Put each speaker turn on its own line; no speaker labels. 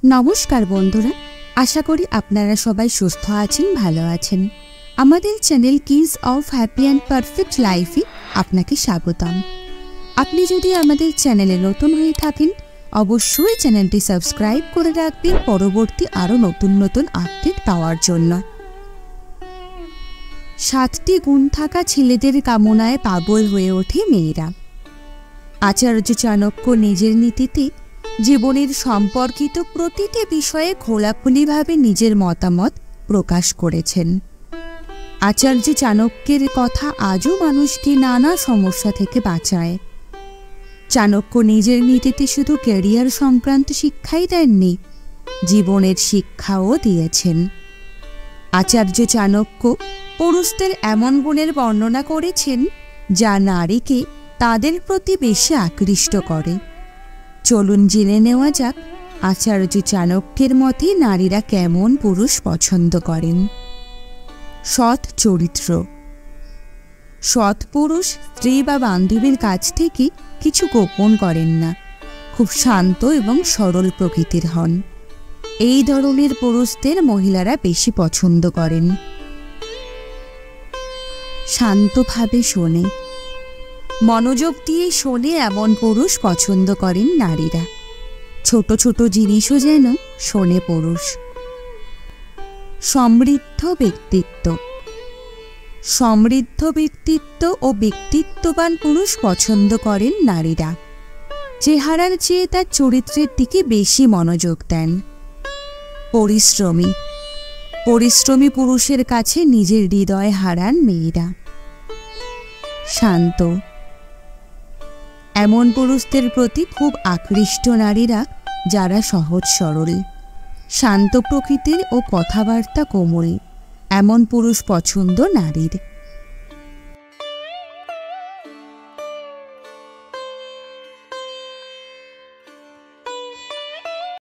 নমস্কার বন্ধুরা, আশা করি আপনারা সবাই সুস্থ আছেন, ভালো আছেন। আমাদের channel keys of happy and perfect লাইফে আপনাকে স্বাগতম। আপনি যদি আমাদের চ্যানেলে নতুন হয়ে থাকেন, অবশ্যই চ্যানেলটি সাবস্ক্রাইব করে রাখবেন পরবর্তী আরও নতুন নতুন আপডেট পাওয়ার জন্য। 7টি গুণ থাকা ছেলেদের কামনায় পাগল হয়ে ওঠে মেয়েরা। আচার্য চাণক্য নিজের নীতিতে জীবনের সম্পর্কিত প্রতিটি বিষয়ে খোলাখুলিভাবে নিজের মতামত প্রকাশ করেছেন। আচার্য চাণক্যের কথা আজও মানুষকে নানা সমস্যা থেকে বাঁচায়। চাণক্য নিজের নীতিতে শুধু ক্যারিয়ার সংক্রান্ত শিক্ষাই দেননি, জীবনের শিক্ষাও দিয়েছেন। আচার্য চাণক্য পুরুষদের এমন গুণের বর্ণনা করেছেন যা নারীকে তাদের প্রতি বেশি আকৃষ্ট করে। চলুন জেনে নেওয়া যাক আচার্য চাণক্যের মতে নারীরা কেমন পুরুষ পছন্দ করেন। সৎ চরিত্র। সৎ পুরুষ স্ত্রী বা বান্ধবীর কাছ থেকে কিছু গোপন করেন না, খুব শান্ত এবং সরল প্রকৃতির হন। এই ধরনের পুরুষদের মহিলারা বেশি পছন্দ করেন। শান্তভাবে শোনে। মনোযোগ দিয়ে শোনে এমন পুরুষ পছন্দ করেন নারীরা। ছোট ছোট জিনিসও যেন শোনে পুরুষ। সমৃদ্ধ ব্যক্তিত্ব। সমৃদ্ধ ব্যক্তিত্ব ও ব্যক্তিত্ববান পুরুষ পছন্দ করেন নারীরা। চেহারার চেয়ে তার চরিত্রের দিকে বেশি মনোযোগ দেন। পরিশ্রমী। পরিশ্রমী পুরুষের কাছে নিজের হৃদয় হারান মেয়েরা। শান্ত। এমন পুরুষদের প্রতি খুব আকৃষ্ট নারীরা যারা সহজ সরল, শান্ত প্রকৃতির ও কথাবার্তা কোমল। এমন পুরুষ পছন্দ নারীর।